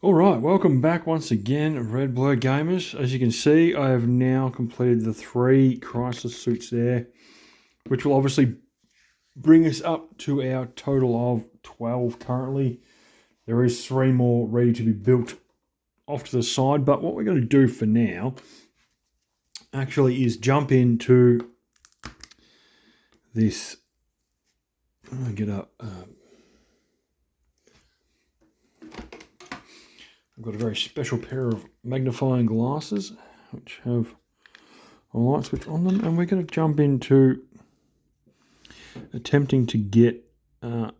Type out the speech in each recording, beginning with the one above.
Alright, welcome back once again, Red Blur Gamers. As you can see, I have now completed the 3 crisis suits there, which will obviously bring us up to our total of 12 currently. There is 3 more ready to be built off to the side, but what we're going to do for now actually is jump into this. I'll get up. I've got a very special pair of magnifying glasses which have a light switch on them, and we're going to jump into attempting to get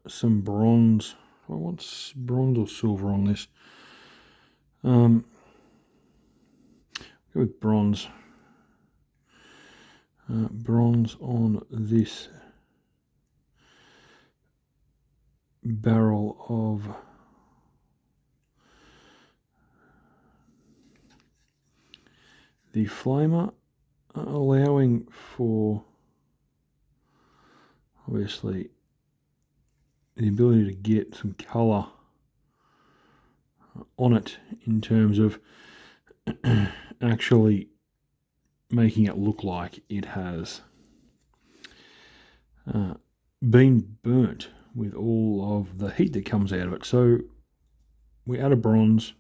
some bronze. I want bronze or silver on this. Go with bronze. Bronze on this barrel of the flamer, allowing for obviously the ability to get some colour on it in terms of actually making it look like it has been burnt with all of the heat that comes out of it. So we add a bronze.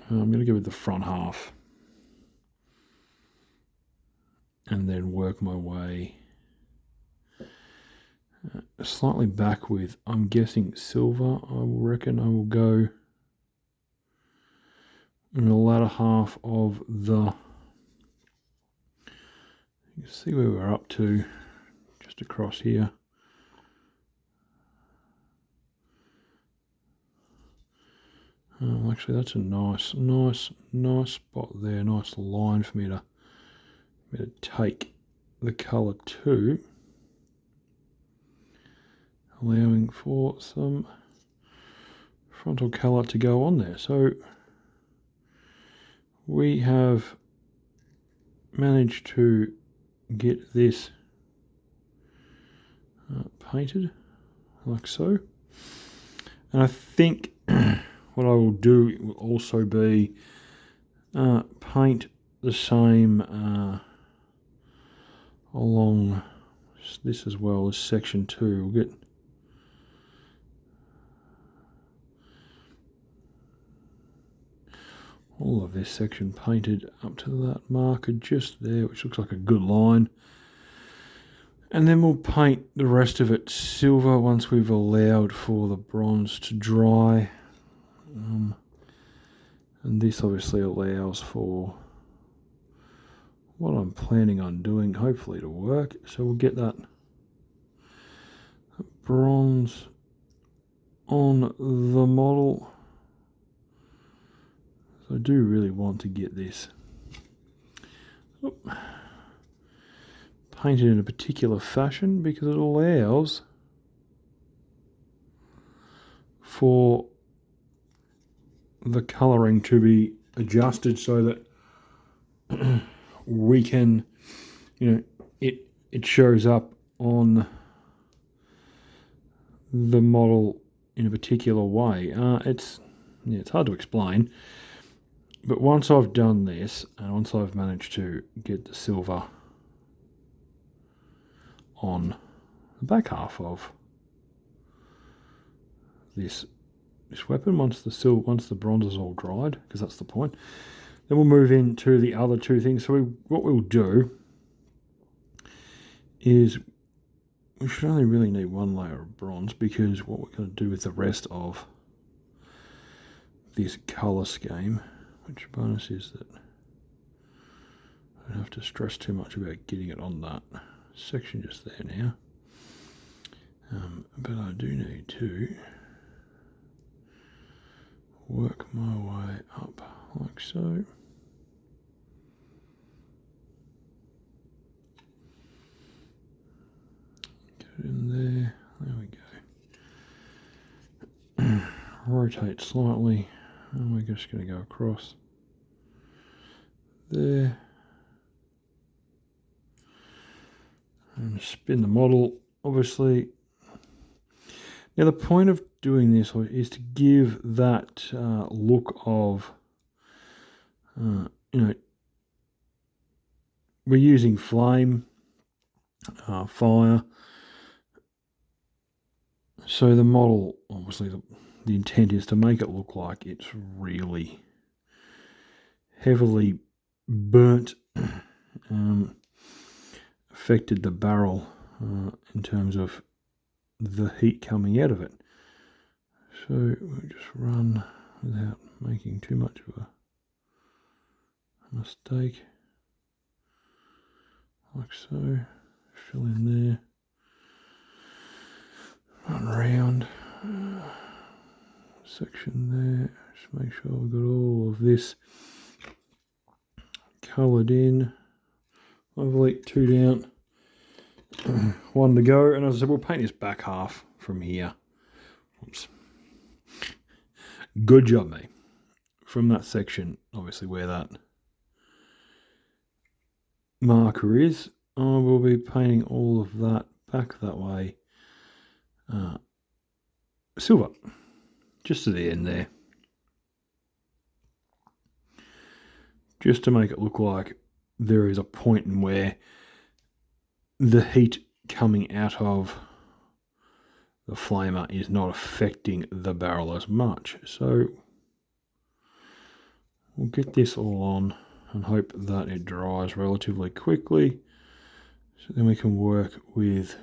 I'm going to go with the front half and then work my way slightly back with, I'm guessing, silver. I will reckon I will go in the latter half of the, you can see where we're up to just across here. Actually, that's a nice spot there. Nice line for me to take the colour to, allowing for some frontal colour to go on there. So we have managed to get this painted like so, and I think what I will do will also be paint the same along this as well as section 2. We'll get all of this section painted up to that marker just there, which looks like a good line. And then we'll paint the rest of it silver once we've allowed for the bronze to dry. And this obviously allows for what I'm planning on doing, hopefully to work. So we'll get that bronze on the model. So I do really want to get this painted in a particular fashion because it allows for the colouring to be adjusted so that we can, it shows up on the model in a particular way. It's hard to explain, but once I've done this and once I've managed to get the silver on the back half of this weapon, once the bronze is all dried, because that's the point, then we'll move into the other 2 things. So what we'll do is we should only really need 1 layer of bronze, because what we're going to do with the rest of this colour scheme, which bonus is that I don't have to stress too much about getting it on that section just there now, but I do need to work my way up like so. Get it in there we go. Rotate slightly, and we're just going to go across there and spin the model, obviously. Now the point of doing this is to give that look of, you know, we're using flame, fire. So the model, obviously the intent is to make it look like it's really heavily burnt, affected the barrel in terms of the heat coming out of it. So we'll just run without making too much of a mistake, like so. Fill in there, run around, section there, just make sure we've got all of this coloured in. I've leaked 2 down, 1 to go, and as I said, we'll paint this back half from here. Oops. Good job, mate. From that section, obviously where that marker is, I will be painting all of that back that way, silver, just to the end there, just to make it look like there is a point in where the heat coming out of the flamer is not affecting the barrel as much. So we'll get this all on and hope that it dries relatively quickly, so then we can work with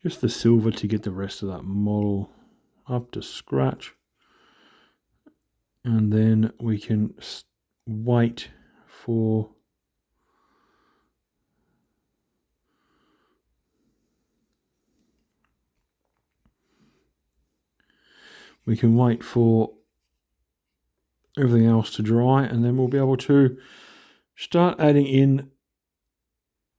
just the silver to get the rest of that model up to scratch, and then we can wait for everything else to dry, and then we'll be able to start adding in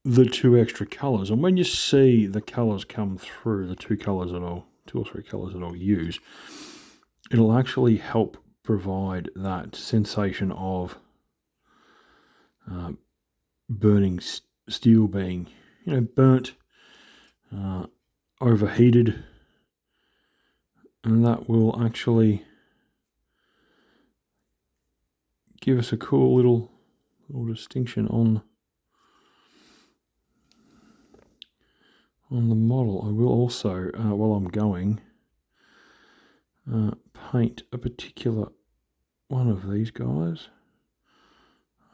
the 2 extra colours. And when you see the colours come through, the 2 or 3 colours that I'll use, it'll actually help provide that sensation of burning steel being, you know, burnt, overheated, and that will actually give us a cool little distinction on the model. I will also, while I'm going, paint a particular one of these guys.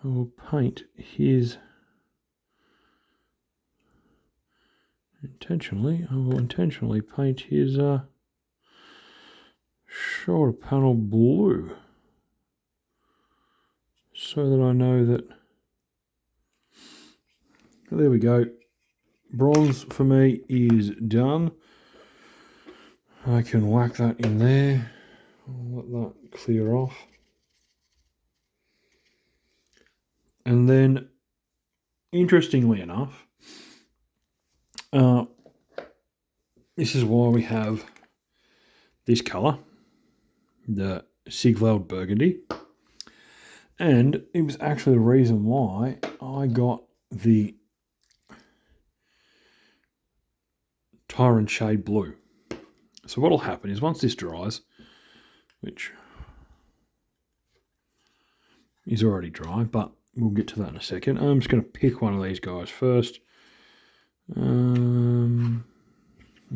I will paint his intentionally. I will intentionally paint his shoulder panel blue, so that I know that. There we go. Bronze for me is done. I can whack that in there. I'll let that clear off. And then, interestingly enough, this is why we have this colour, the Sigvald Burgundy. And it was actually the reason why I got the Tyrant Shade Blue. So what will happen is once this dries, which is already dry, but we'll get to that in a second. I'm just going to pick one of these guys first. I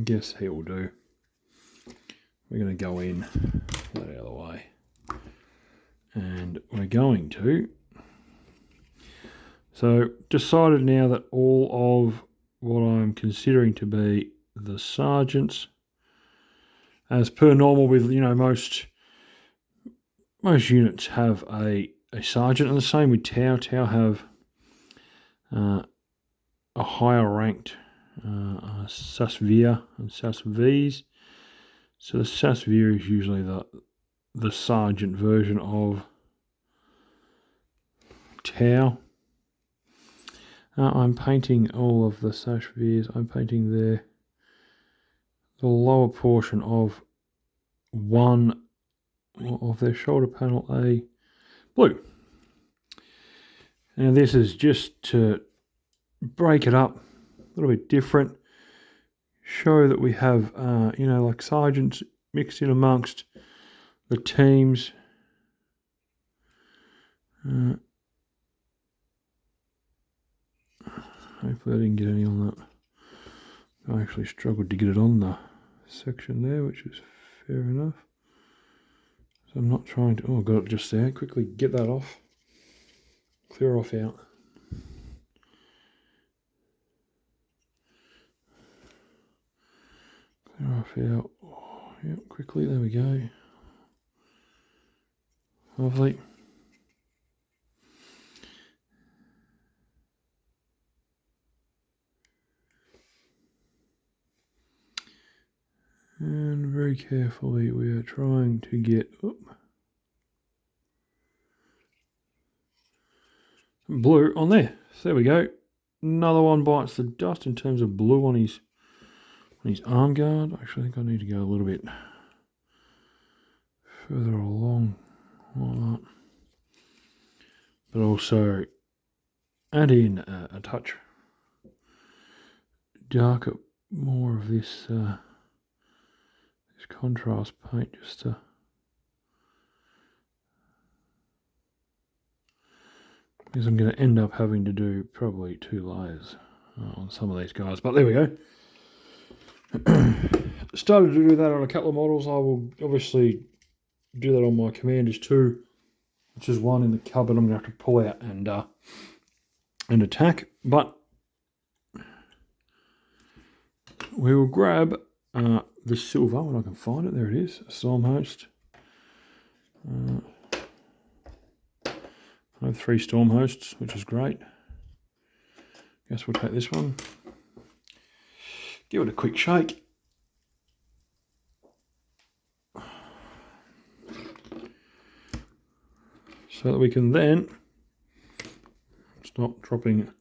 guess he will do. We're going to go in, that out of the way. And we're going to. So decided now that all of what I'm considering to be the sergeants, as per normal with, you know, most units have a sergeant, and the same with Tau. Tau have a higher ranked Sasvir and Sasvs. So the Sasvir is usually the sergeant version of Tau. I'm painting all of the Sasvirs. I'm painting the lower portion of one of their shoulder panel a blue. Now this is just to break it up a little bit different, show that we have, you know, like sergeants mixed in amongst the teams. Hopefully I didn't get any on that. I actually struggled to get it on the section there, which is fair enough. So I'm not trying to, oh, I got it just there. Quickly get that off. Clear off out. Clear off out. Oh, yeah, quickly, there we go. Lovely. And very carefully we are trying to get some blue on there. So there we go. Another one bites the dust in terms of blue on his arm guard. Actually, I think I need to go a little bit further along like that. But also add in a touch darker, more of this this contrast paint, just to because I'm going to end up having to do probably 2 layers on some of these guys. But there we go. Started to do that on a couple of models. I will obviously do that on my Commanders too, which is one in the cupboard I'm going to have to pull out and attack. But we will grab the silver when I can find it. There it is, Stormhost. I have 3 Stormhosts, which is great. Guess we'll take this one. Give it a quick shake. So that we can then stop dropping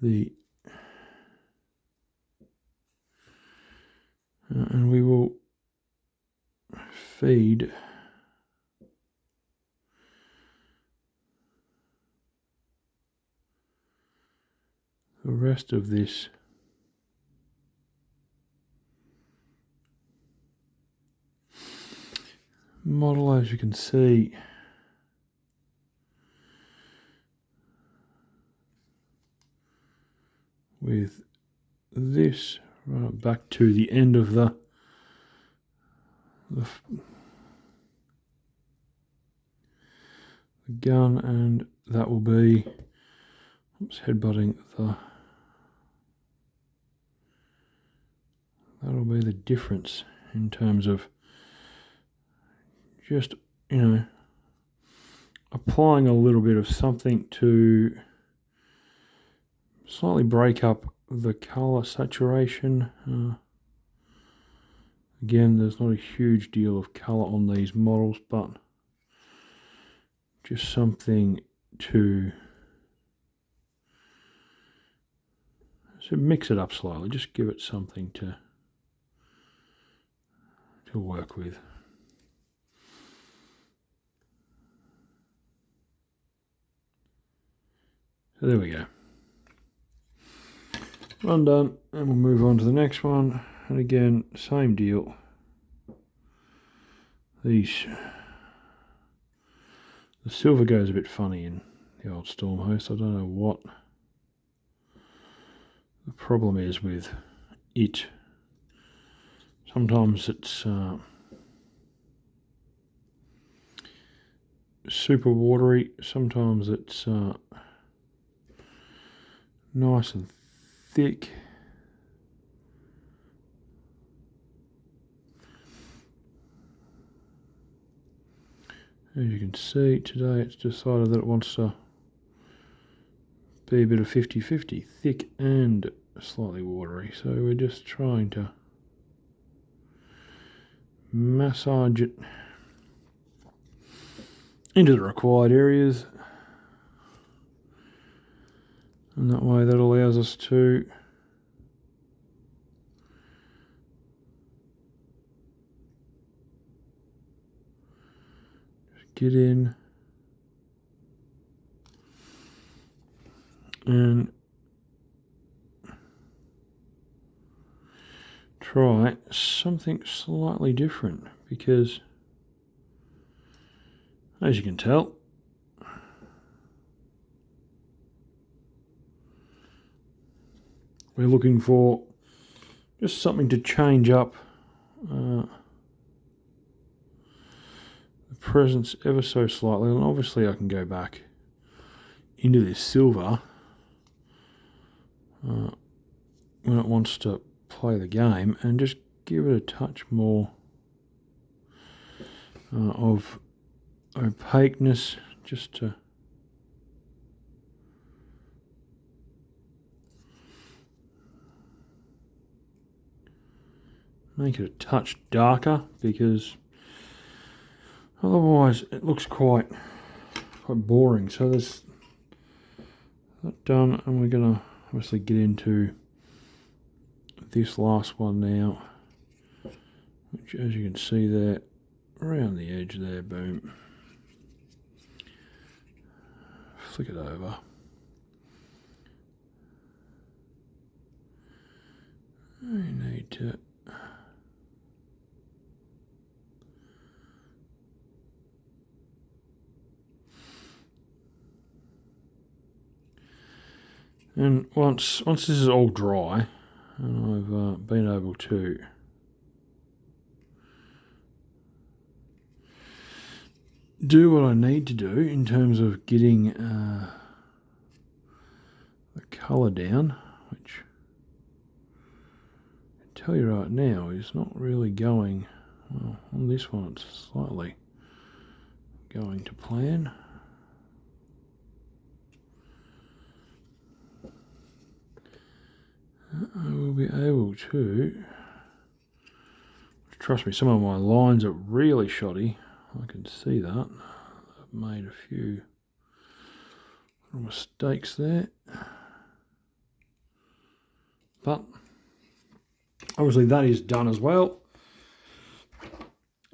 the and we will feed the rest of this model, as you can see, with this right back to the end of the gun, and that will be headbutting that'll be the difference in terms of just, you know, applying a little bit of something to slightly break up the color saturation. Again, there's not a huge deal of color on these models, but just something to mix it up slightly. Just give it something to work with. So there we go. One done, and we'll move on to the next one. And again, same deal. The silver goes a bit funny in the old Stormhost. I don't know what the problem is with it. Sometimes it's super watery, sometimes it's nice and thick. As you can see, today it's decided that it wants to be a bit of 50-50, thick and slightly watery. So we're just trying to massage it into the required areas, and that way that allows us to just get in and try something slightly different because, as you can tell, we're looking for just something to change up the presence ever so slightly. And obviously I can go back into this silver when it wants to play the game and just give it a touch more of opaqueness, just to make it a touch darker, because otherwise it looks quite boring. So there's that done, and we're going to obviously get into this last one now, which, as you can see there, around the edge there, boom. Flick it over. We need to and once this is all dry, and I've been able to do what I need to do in terms of getting the colour down, which I can tell you right now is not really going well. On this one it's slightly going to plan. I will be able to, trust me, some of my lines are really shoddy. I can see that. I've made a few little mistakes there. But obviously that is done as well.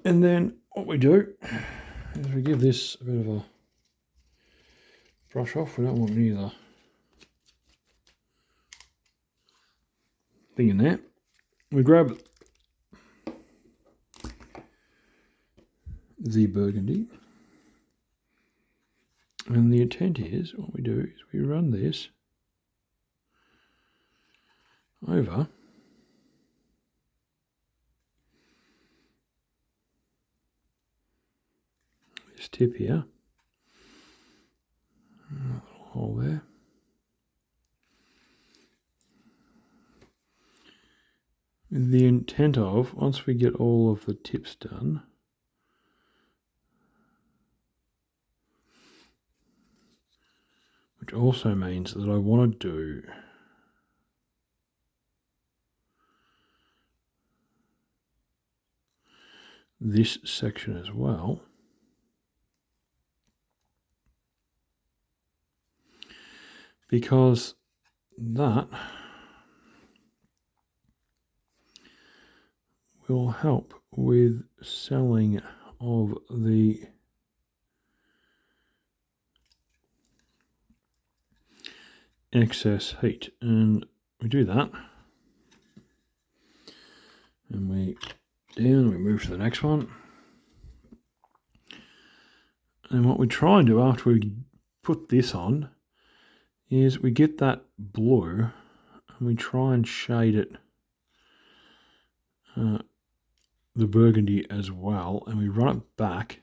And then what we do is we give this a bit of a brush off. We don't want any of the thing in there. We grab the burgundy, and the intent is, what we do is we run this over this tip here, a little hole there, with the intent of, once we get all of the tips done, which also means that I want to do this section as well, because that will help with selling of the excess heat. And we do that, and we move to the next one. And what we try and do after we put this on is we get that blue and we try and shade it, the burgundy as well, and we run it back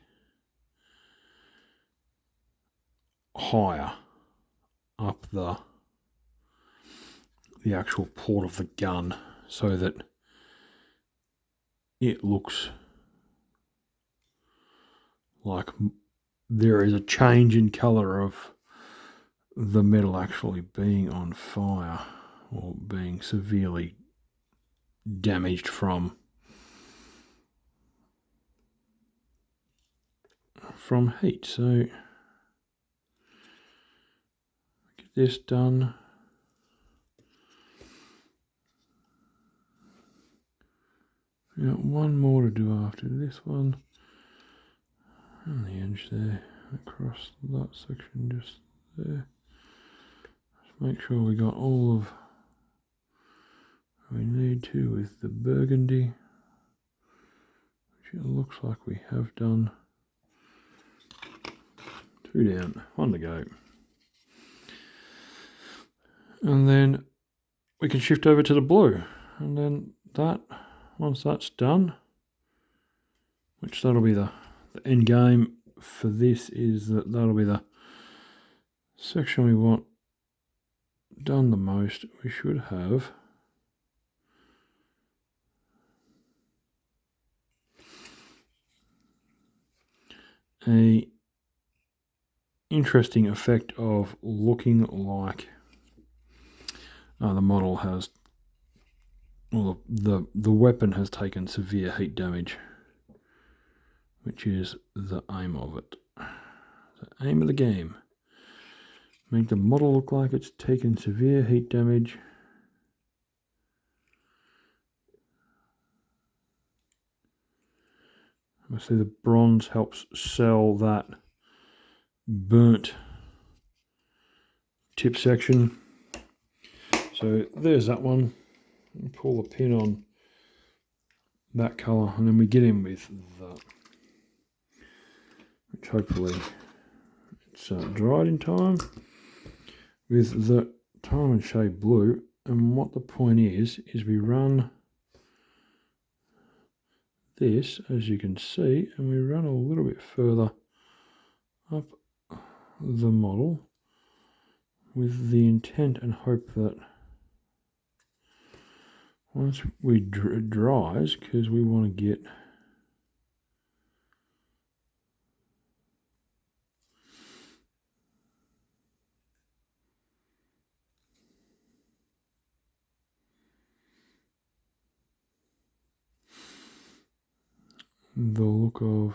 higher up the actual port of the gun, so that it looks like there is a change in colour of the metal actually being on fire or being severely damaged from heat. So get this done. Now one more to do after this one, on the edge there, across that section just there. Just make sure we got all of We need to with the burgundy, which it looks like we have done. 2 down, 1 to go. And then we can shift over to the blue. And then that, once that's done, which that'll be the end game for this, is that that'll be the section we want done the most. We should have a interesting effect of looking like the model has, well, the weapon has taken severe heat damage, which is the aim of it. The aim of the game. Make the model look like it's taken severe heat damage. I see the bronze helps sell that burnt tip section. So there's that one. Pull the pin on that colour, and then we get in with that, which hopefully it's dried in time, with the time and shade blue. And what the point is we run this, as you can see, and we run a little bit further up the model with the intent and hope that once it dries, because we want to get the look of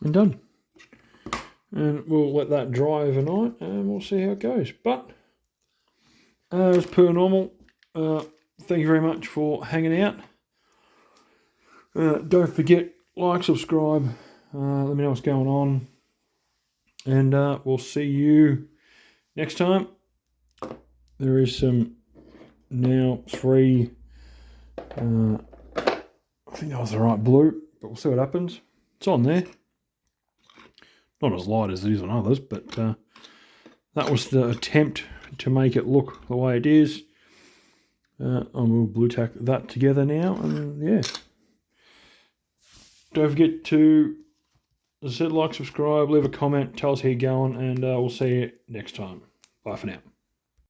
and done. And we'll let that dry overnight and we'll see how it goes. But as per normal, thank you very much for hanging out. Don't forget, like, subscribe, let me know what's going on, and we'll see you next time. There is some now 3, I think that was the right blue, but we'll see what happens. It's on there. Not as light as it is on others, but that was the attempt to make it look the way it is. And we'll blue tack that together now, and yeah. Don't forget to, as I said, like, subscribe, leave a comment, tell us how you're going, and we'll see you next time. Bye for now.